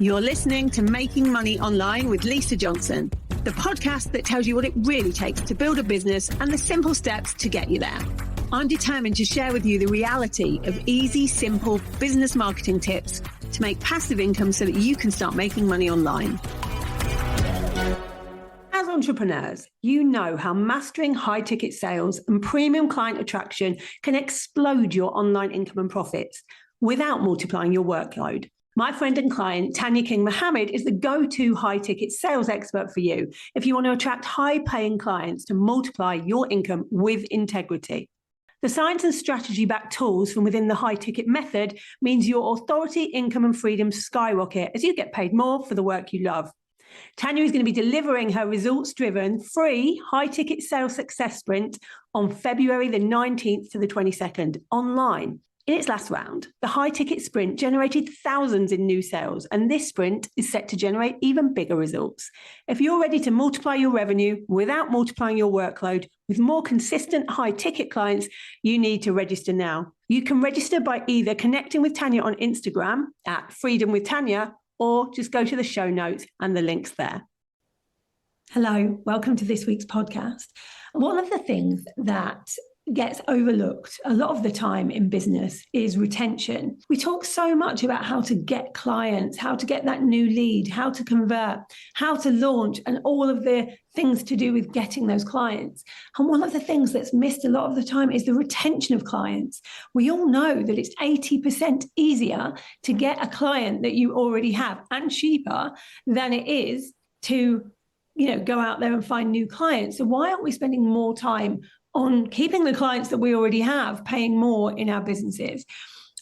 You're listening to Making Money Online with Lisa Johnson, the podcast that tells you what it really takes to build a business and the simple steps to get you there. I'm determined to share with you the reality of easy, simple business marketing tips to make passive income so that you can start making money online. As entrepreneurs, you know how mastering high-ticket sales and premium client attraction can explode your online income and profits without multiplying your workload. My friend and client, Tanya King Mohammed, is the go-to high-ticket sales expert for you if you want to attract high-paying clients to multiply your income with integrity. The science and strategy-backed tools from within the high-ticket method means your authority, income, and freedom skyrocket as you get paid more for the work you love. Tanya is going to be delivering her results-driven, free high-ticket sales success sprint on February the 19th to the 22nd online. In its last round, the high-ticket sprint generated thousands in new sales, and this sprint is set to generate even bigger results. If you're ready to multiply your revenue without multiplying your workload with more consistent high-ticket clients, you need to register now. You can register by either connecting with Tanya on Instagram at Freedom with Tanya, or just go to the show notes and the link's there. Hello, welcome to this week's podcast. One of the things that gets overlooked a lot of the time in business is retention. We talk so much about how to get clients, how to get that new lead, how to convert, how to launch, and all of the things to do with getting those clients. And one of the things that's missed a lot of the time is the retention of clients. We all know that it's 80% easier to get a client that you already have and cheaper than it is to, go out there and find new clients. So why aren't we spending more time on keeping the clients that we already have, paying more in our businesses?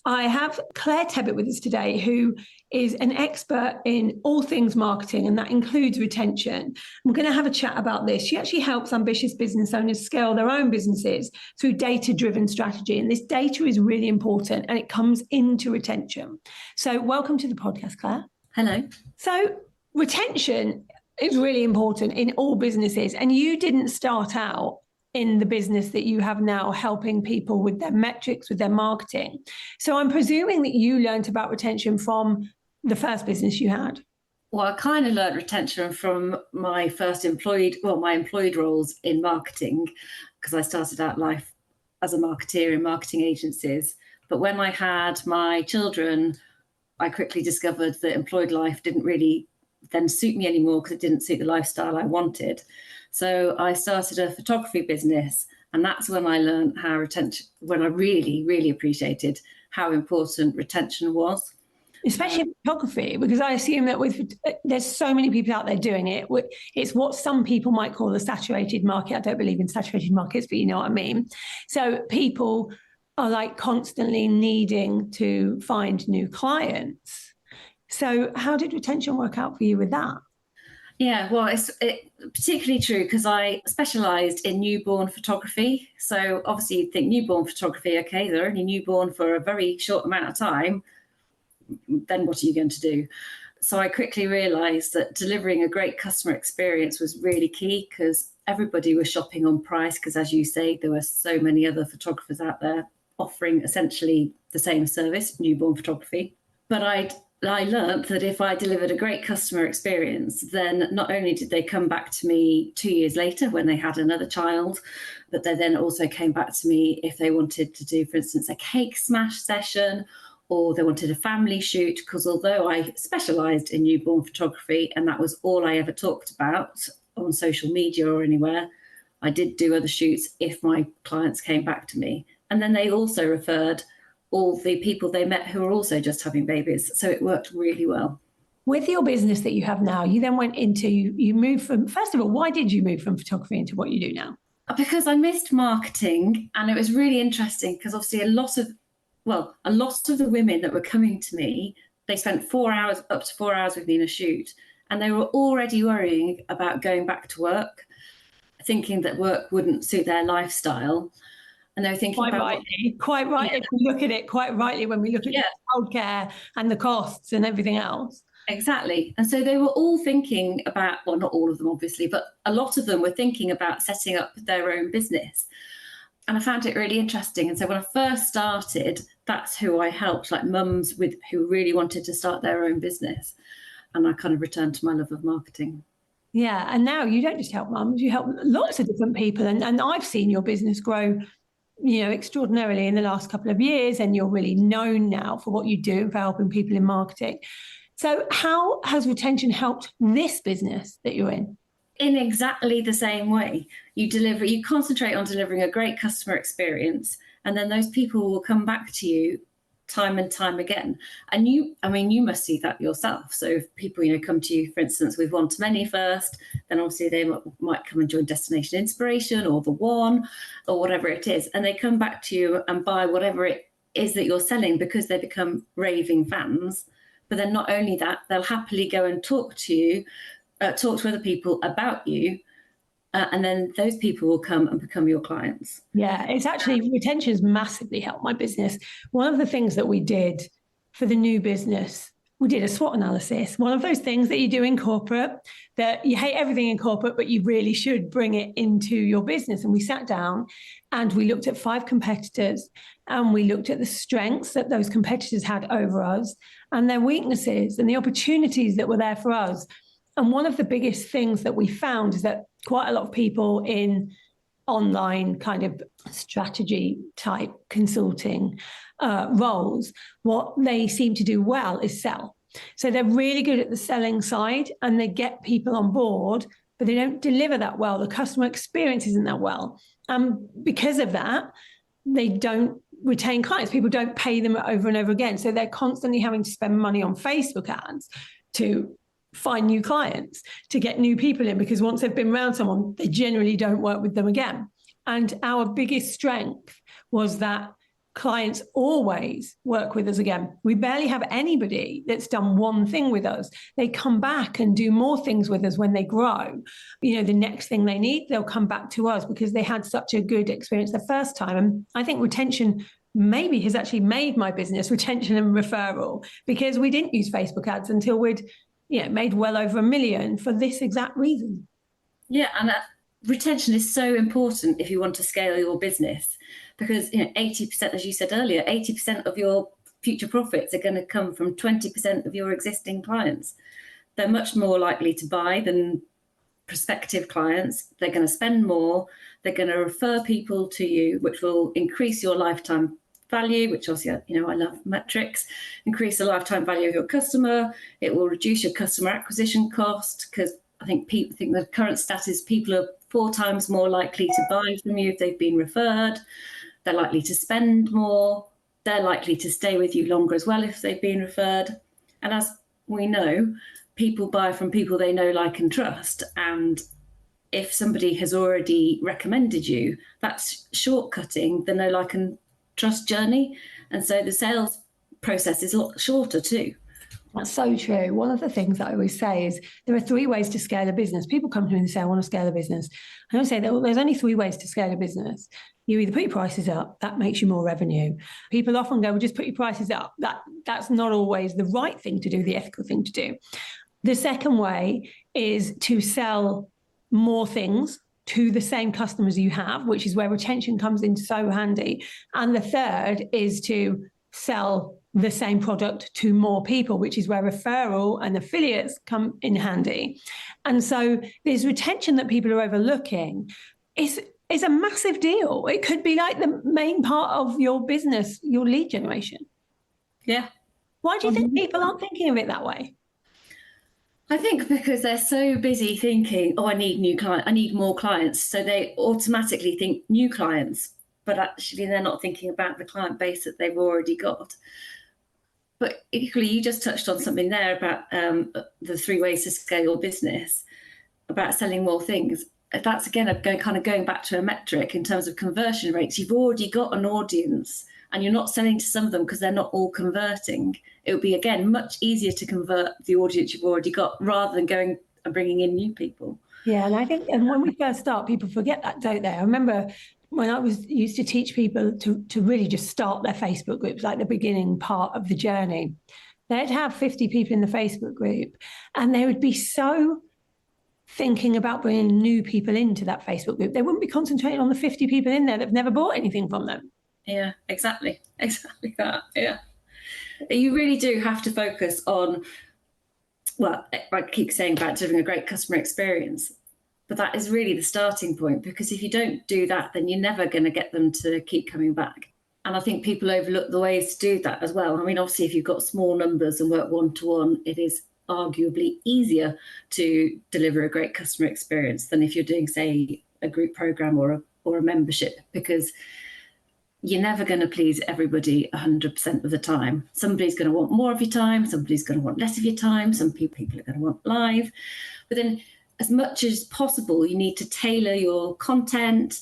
I have Clare Tebbett with us today, who is an expert in all things marketing, and that includes retention. We're going to have a chat about this. She actually helps ambitious business owners scale their own businesses through data-driven strategy. And this data is really important, and it comes into retention. So welcome to the podcast, Clare. Hello. So retention is really important in all businesses. And you didn't start out in the business that you have now, helping people with their metrics, with their marketing. So I'm presuming that you learned about retention from the first business you had. Well, I kind of learned retention from my first employed roles in marketing, because I started out life as a marketeer in marketing agencies. But when I had my children, I quickly discovered that employed life didn't really then suit me anymore, because it didn't suit the lifestyle I wanted. So I started a photography business, and that's when I learned when I really, really appreciated how important retention was. Especially in photography, because I assume that there's so many people out there doing it. It's what some people might call a saturated market. I don't believe in saturated markets, but you know what I mean. So people are like constantly needing to find new clients. So how did retention work out for you with that? Yeah, well, it's particularly true because I specialised in newborn photography. So obviously you'd think newborn photography, okay, they're only newborn for a very short amount of time. Then what are you going to do? So I quickly realised that delivering a great customer experience was really key, because everybody was shopping on price, because as you say, there were so many other photographers out there offering essentially the same service, newborn photography. But I learned that if I delivered a great customer experience, then not only did they come back to me 2 years later when they had another child, but they then also came back to me if they wanted to do, for instance, a cake smash session, or they wanted a family shoot, because although I specialised in newborn photography and that was all I ever talked about on social media or anywhere, I did do other shoots if my clients came back to me. And then they also referred all the people they met who were also just having babies. So it worked really well. With your business that you have now, you then went into, you moved from, first of all, why did you move from photography into what you do now? Because I missed marketing, and it was really interesting because obviously a lot of the women that were coming to me, they spent up to 4 hours with me in a shoot, and they were already worrying about going back to work, thinking that work wouldn't suit their lifestyle. And they were thinking quite rightly, if we look at it, quite rightly when we look at childcare and the costs and everything else. Exactly. And so they were all thinking about, well, not all of them, obviously, but a lot of them were thinking about setting up their own business. And I found it really interesting. And so when I first started, that's who I helped, like mums who really wanted to start their own business. and I kind of returned to my love of marketing. Yeah. And now you don't just help mums, you help lots of different people. And I've seen your business grow, extraordinarily in the last couple of years, and you're really known now for what you do for helping people in marketing. So how has retention helped this business that you're in? In exactly the same way. You concentrate on delivering a great customer experience, and then those people will come back to you time and time again. And you must see that yourself. So if people, come to you, for instance, with one-to-many first, then obviously they might come and join Destination Inspiration or The One or whatever it is. And they come back to you and buy whatever it is that you're selling because they become raving fans. But then not only that, they'll happily go and talk to other people about you. And then those people will come and become your clients. Yeah, it's actually, retention has massively helped my business. One of the things that we did for the new business, we did a SWOT analysis. One of those things that you do in corporate, that you hate everything in corporate, but you really should bring it into your business. And we sat down and we looked at 5 competitors, and we looked at the strengths that those competitors had over us and their weaknesses and the opportunities that were there for us. And one of the biggest things that we found is that quite a lot of people in online kind of strategy type consulting roles, what they seem to do well is sell. So they're really good at the selling side and they get people on board, but they don't deliver that well. The customer experience isn't that well. Because of that, they don't retain clients. People don't pay them over and over again. So they're constantly having to spend money on Facebook ads to find new clients, to get new people in, because once they've been around someone, they generally don't work with them again. And our biggest strength was that clients always work with us again. We barely have anybody that's done one thing with us. They come back and do more things with us when they grow. The next thing they need, they'll come back to us because they had such a good experience the first time. And I think retention maybe has actually made my business retention and referral, because we didn't use Facebook ads until we'd made well over $1 million for this exact reason. Yeah, and retention is so important if you want to scale your business, because 80%, as you said earlier, 80% of your future profits are going to come from 20% of your existing clients. They're much more likely to buy than prospective clients. They're going to spend more. They're going to refer people to you, which will increase your lifetime value, which obviously, I love metrics. Increase the lifetime value of your customer. It will reduce your customer acquisition cost, because I think the current stat is people are 4 times more likely to buy from you if they've been referred. They're likely to spend more. They're likely to stay with you longer as well if they've been referred. And as we know, people buy from people they know, like, and trust. And if somebody has already recommended you, that's shortcutting the know, like, and trust journey. And so the sales process is a lot shorter too. That's so true. One of the things that I always say is there are 3 ways to scale a business. People come to me and say, I want to scale a business. I don't say that there's only 3 ways to scale a business. You either put your prices up, that makes you more revenue. People often go, well, just put your prices up. That's not always the right thing to do, the ethical thing to do. The second way is to sell more things to the same customers you have, which is where retention comes in so handy. And the third is to sell the same product to more people, which is where referral and affiliates come in handy. And so there's retention that people are overlooking. It's a massive deal. It could be like the main part of your business, your lead generation. Yeah. Why do you think people aren't thinking of it that way? I think because they're so busy thinking, I need more clients. So they automatically think new clients, but actually they're not thinking about the client base that they've already got. But equally, you just touched on something there about the 3 ways to scale your business, about selling more things. That's, again, going back to a metric in terms of conversion rates. You've already got an audience and you're not selling to some of them because they're not all converting. It would be, again, much easier to convert the audience you've already got rather than going and bringing in new people. Yeah, and I think, and when we first start, people forget that, don't they? I remember when I used to teach people to really just start their Facebook groups, like the beginning part of the journey. They'd have 50 people in the Facebook group and they would be so thinking about bringing new people into that Facebook group. They wouldn't be concentrating on the 50 people in there that have never bought anything from them. Yeah, exactly that. Yeah. You really do have to focus on well, I keep saying about delivering a great customer experience, but that is really the starting point, because if you don't do that, then you're never going to get them to keep coming back. And I think people overlook the ways to do that as well. I mean, obviously, if you've got small numbers and work one-to-one, it is arguably easier to deliver a great customer experience than if you're doing, say, a group program or a membership, because you're never going to please everybody 100% of the time. Somebody's going to want more of your time, somebody's going to want less of your time, some people are going to want live. But then as much as possible, you need to tailor your content,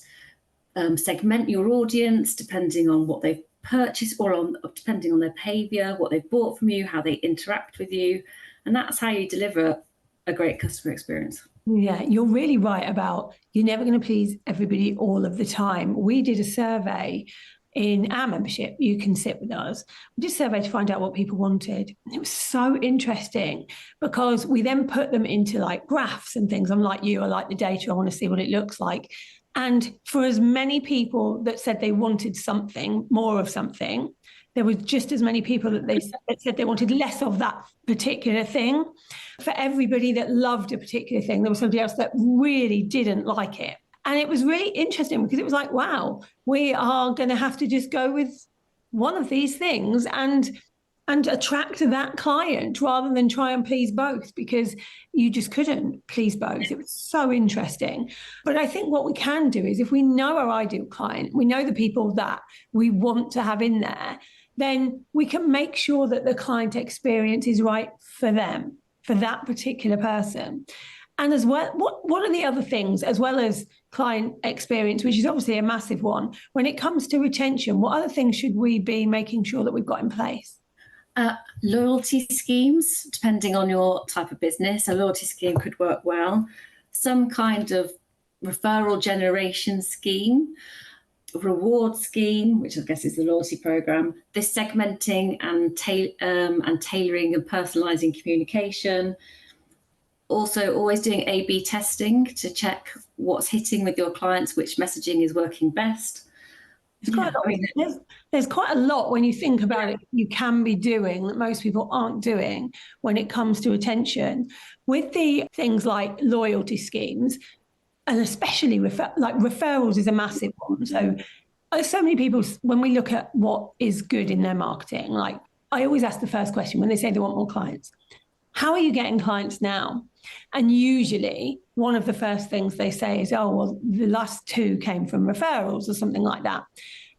segment your audience depending on what they've purchased or depending on their behaviour, what they've bought from you, how they interact with you. And that's how you deliver a great customer experience. Yeah, you're really right about you're never going to please everybody all of the time. We did a survey in our membership. You can sit with us. We did a survey to find out what people wanted. It was so interesting because we then put them into like graphs and things. I'm like you, I like the data. I want to see what it looks like. And for as many people that said they wanted something, more of something, there was just as many people that said they wanted less of that particular thing. For everybody that loved a particular thing, there was somebody else that really didn't like it. And it was really interesting because it was like, wow, we are going to have to just go with one of these things and attract that client rather than try and please both, because you just couldn't please both. It was so interesting. But I think what we can do is if we know our ideal client, we know the people that we want to have in there, then we can make sure that the client experience is right for them, for that particular person. And as well, what are the other things, as well as client experience, which is obviously a massive one, when it comes to retention, what other things should we be making sure that we've got in place? Loyalty schemes, depending on your type of business, a loyalty scheme could work well. Some kind of referral generation scheme, reward scheme, which I guess is the loyalty program. This segmenting and tailoring and personalizing communication. Also, always doing A/B testing to check what's hitting with your clients, which messaging is working best. There's quite a lot when you think about it you can be doing that most people aren't doing when it comes to attention. With the things like loyalty schemes, and especially referrals is a massive one. So many people, when we look at what is good in their marketing, like I always ask the first question when they say they want more clients, how are you getting clients now? And usually one of the first things they say is, oh, well, the last 2 came from referrals or something like that.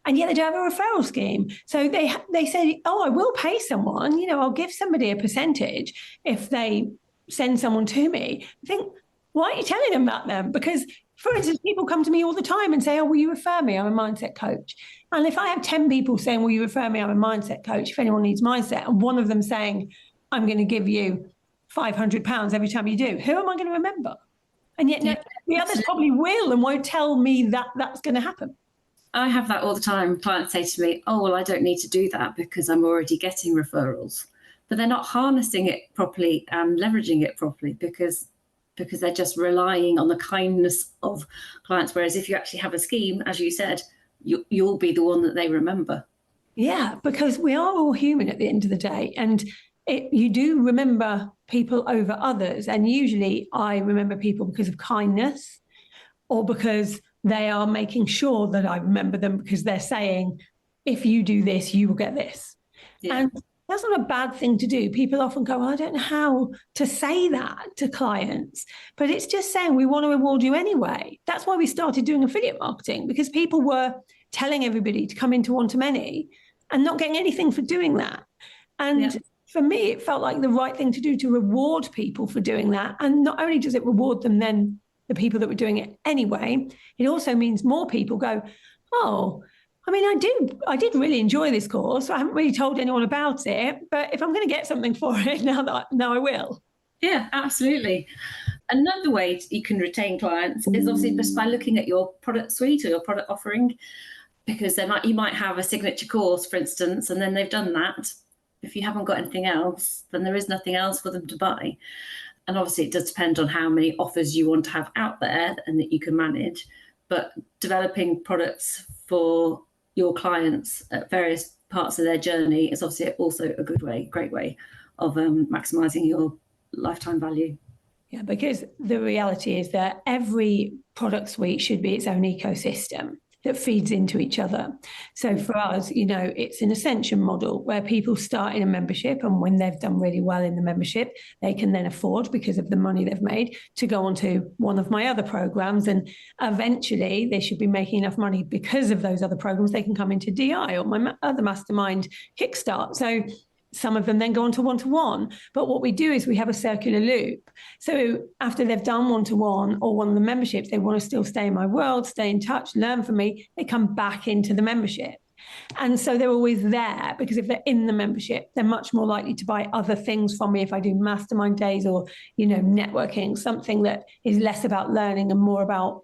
And yet they don't have a referral scheme. So they say, oh, I will pay someone, I'll give somebody a percentage if they send someone to me. I think, why are you telling them about them? Because, for instance, people come to me all the time and say, oh, will you refer me? I'm a mindset coach. And if I have 10 people saying, will you refer me? I'm a mindset coach. If anyone needs mindset, and one of them saying, I'm going to give you £500 every time you do, who am I going to remember? And yet the others probably will and won't tell me that that's going to happen. I have that all the time. Clients say to me, oh, well, I don't need to do that because I'm already getting referrals. But they're not harnessing it properly and leveraging it properly because they're just relying on the kindness of clients. Whereas if you actually have a scheme, as you said, you'll be the one that they remember. Yeah, because we are all human at the end of the day. And you do remember people over others. And usually I remember people because of kindness or because they are making sure that I remember them because they're saying, if you do this, you will get this. Yeah. And that's not a bad thing to do. People often go, well, I don't know how to say that to clients, but it's just saying we want to reward you anyway. That's why we started doing affiliate marketing, because people were telling everybody to come into one-to-many and not getting anything for doing that. And for me, it felt like the right thing to do to reward people for doing that. And not only does it reward them then, the people that were doing it anyway, it also means more people go, oh, I mean, I did really enjoy this course. I haven't really told anyone about it, but if I'm going to get something for it, now I will. Yeah, absolutely. Another way you can retain clients is obviously just by looking at your product suite or your product offering, because you might have a signature course, for instance, and then they've done that. If you haven't got anything else, then there is nothing else for them to buy. And obviously it does depend on how many offers you want to have out there and that you can manage. But developing products for your clients at various parts of their journey is obviously also a great way of maximising lifetime value. Yeah, because the reality is that every product suite should be its own ecosystem that feeds into each other. So for us, it's an ascension model where people start in a membership, and when they've done really well in the membership, they can then afford, because of the money they've made, to go on to one of my other programs. And eventually they should be making enough money because of those other programs, they can come into DI or my other mastermind Kickstart. So some of them then go on to one-to-one. But what we do is we have a circular loop. So after they've done one-to-one or one of the memberships, they want to still stay in my world, stay in touch, learn from me, they come back into the membership. And so they're always there, because if they're in the membership, they're much more likely to buy other things from me if I do mastermind days or, networking, something that is less about learning and more about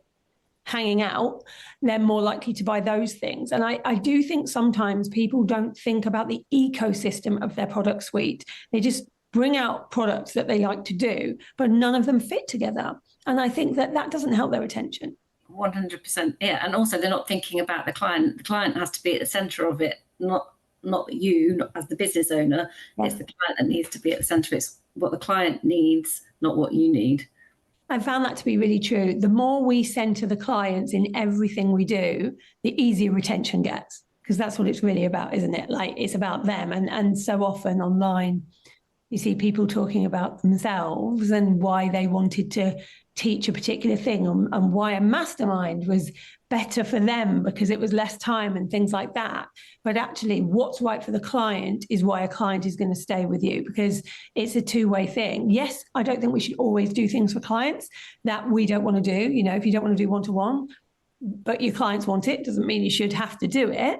hanging out. They're more likely to buy those things. And I do think sometimes people don't think about the ecosystem of their product suite. They just bring out products that they like to do, but none of them fit together. And I think that doesn't help their retention. 100%. Yeah. And also they're not thinking about the client. The client has to be at the center of it, not you, not as the business owner. Yeah. It's the client that needs to be at the center. It's what the client needs, not what you need. I found that to be really true. The more we center the clients in everything we do, the easier retention gets, because that's what it's really about, isn't it? Like, it's about them. And so often online, you see people talking about themselves and why they wanted to teach a particular thing, and why a mastermind was better for them because it was less time and things like that. But actually, what's right for the client is why a client is going to stay with you, because it's a two-way thing. Yes, I don't think we should always do things for clients that we don't want to do. If you don't want to do one-to-one, but your clients want it, doesn't mean you should have to do it.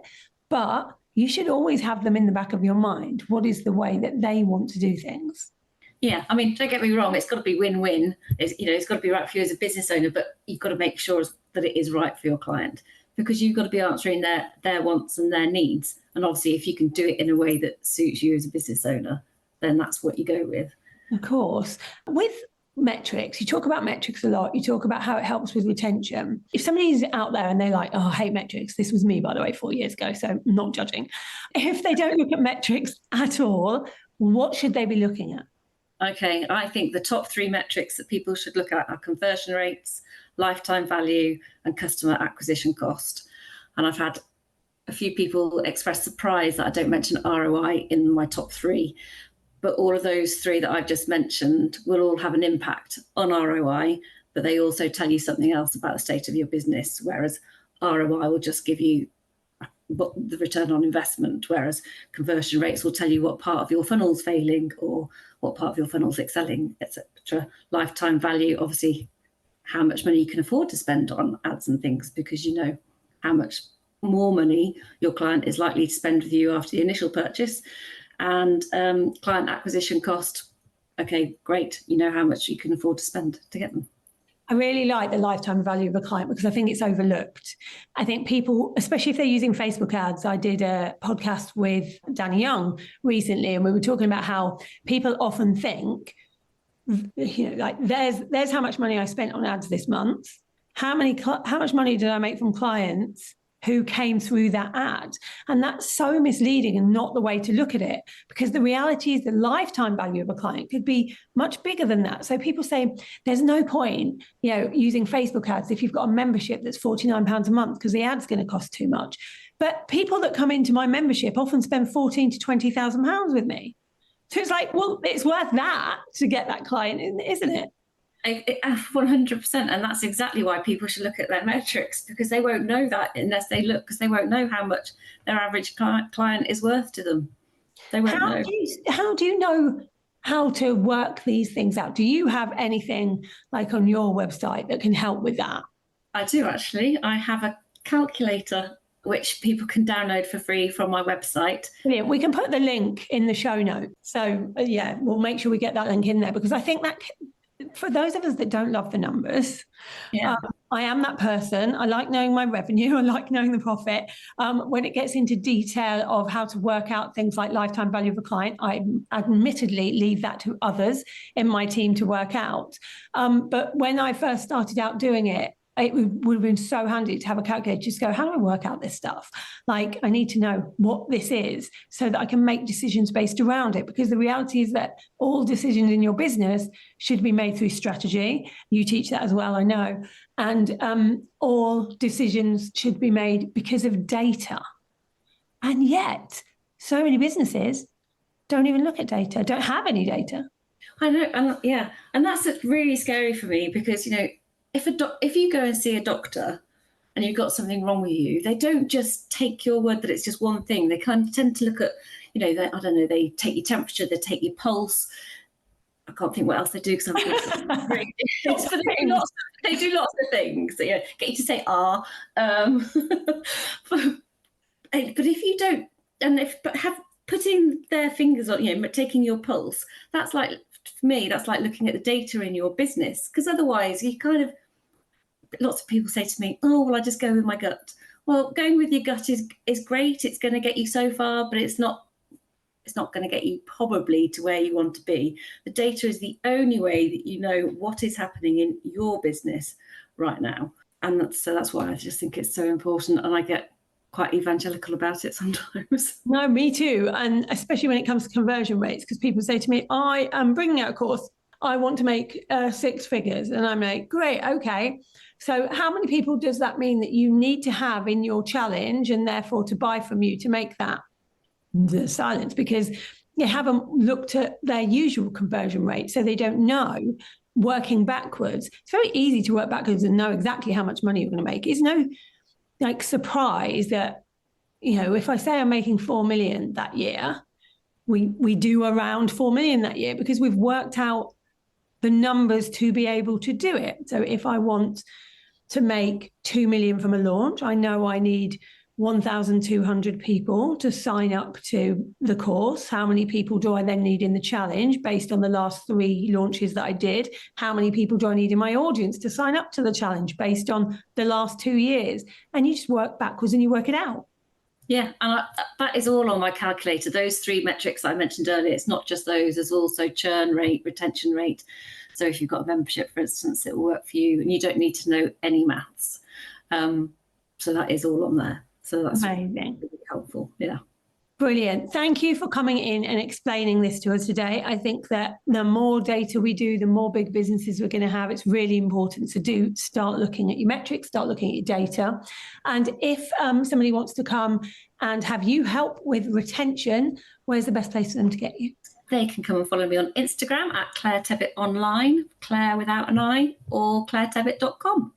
But you should always have them in the back of your mind. What is the way that they want to do things? Yeah, I mean, don't get me wrong, it's got to be win-win. It's got to be right for you as a business owner, but you've got to make sure that it is right for your client, because you've got to be answering their wants and their needs. And obviously, if you can do it in a way that suits you as a business owner, then that's what you go with. Of course. With metrics, you talk about metrics a lot. You talk about how it helps with retention. If somebody's out there and they're like, oh, I hate metrics. This was me, by the way, 4 years ago, so I'm not judging. If they don't look at metrics at all, what should they be looking at? Okay, I think the top 3 metrics that people should look at are conversion rates, lifetime value, and customer acquisition cost. And I've had a few people express surprise that I don't mention ROI in my top 3. But all of those 3 that I've just mentioned will all have an impact on ROI, but they also tell you something else about the state of your business, whereas ROI will just give you what the return on investment, whereas conversion rates will tell you what part of your funnel's failing or what part of your funnel's excelling, etc. Lifetime value, obviously, how much money you can afford to spend on ads and things, because you know how much more money your client is likely to spend with you after the initial purchase. And client acquisition cost, okay, great. You know how much you can afford to spend to get them. I really like the lifetime value of a client because I think it's overlooked. I think people, especially if they're using Facebook ads, I did a podcast with Danny Young recently, and we were talking about how people often think, like there's how much money I spent on ads this month. How much money did I make from clients who came through that ad? And that's so misleading and not the way to look at it, because the reality is the lifetime value of a client could be much bigger than that. So people say there's no point, using Facebook ads if you've got a membership that's £49 a month because the ad's going to cost too much. But people that come into my membership often spend £14,000 to £20,000 with me. So it's like, well, it's worth that to get that client, isn't it? 100%, and that's exactly why people should look at their metrics, because they won't know that unless they look, because they won't know how much their average client is worth to them. They won't know. How do you know how to work these things out? Do you have anything like on your website that can help with that? I do, actually. I have a calculator which people can download for free from my website. Brilliant. We can put the link in the show notes. So yeah, we'll make sure we get that link in there, because I think that for those of us that don't love the numbers, I am that person. I like knowing my revenue. I like knowing the profit. When it gets into detail of how to work out things like lifetime value of a client, I admittedly leave that to others in my team to work out. But when I first started out doing it, it would have been so handy to have a calculator. Just go, how do I work out this stuff? Like, I need to know what this is so that I can make decisions based around it. Because the reality is that all decisions in your business should be made through strategy. You teach that as well, I know. And all decisions should be made because of data. And yet, so many businesses don't even look at data, don't have any data. I know, and that's really scary for me because, if you go and see a doctor and you've got something wrong with you, they don't just take your word that it's just one thing. They kind of tend to look at, they take your temperature, they take your pulse. I can't think what else they do because they do lots of things. So, get you to say "ah," but if you don't, putting their fingers on, taking your pulse, that's like, for me, that's like looking at the data in your business, because otherwise you lots of people say to me, oh, well, I just go with my gut. Well, going with your gut is great. It's going to get you so far, but it's not going to get you probably to where you want to be. The data is the only way that you know what is happening in your business right now. And that's why I just think it's so important. And I get quite evangelical about it sometimes. No, me too. And especially when it comes to conversion rates, because people say to me, I am bringing out a course, I want to make 6 figures. And I'm like, great, okay. So how many people does that mean that you need to have in your challenge and therefore to buy from you to make that the silence? Because they haven't looked at their usual conversion rate, so they don't know. Working backwards, it's very easy to work backwards and know exactly how much money you're going to make. It's no surprise that, if I say I'm making 4 million that year, we do around 4 million that year because we've worked out the numbers to be able to do it. So if I want to make 2 million from a launch, I know I need 1,200 people to sign up to the course. How many people do I then need in the challenge based on the last 3 launches that I did? How many people do I need in my audience to sign up to the challenge based on the last 2 years? And you just work backwards and you work it out. Yeah, and that is all on my calculator. Those 3 metrics I mentioned earlier, it's not just those, there's also churn rate, retention rate. So if you've got a membership, for instance, it will work for you and you don't need to know any maths. So that is all on there. So that's amazing. Really helpful. Yeah. Brilliant. Thank you for coming in and explaining this to us today. I think that the more data we do, the more big businesses we're going to have. It's really important to start looking at your metrics, start looking at your data. And if somebody wants to come and have you help with retention, where's the best place for them to get you? They can come and follow me on Instagram at Clare Tebbet Online, Clare without an I, or claretebbet.com.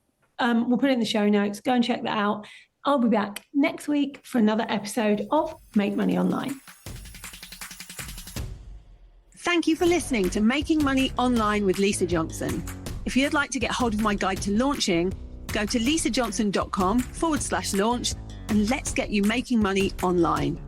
We'll put it in the show notes. Go and check that out. I'll be back next week for another episode of Make Money Online. Thank you for listening to Making Money Online with Lisa Johnson. If you'd like to get hold of my guide to launching, go to lisajohnson.com/launch and let's get you making money online.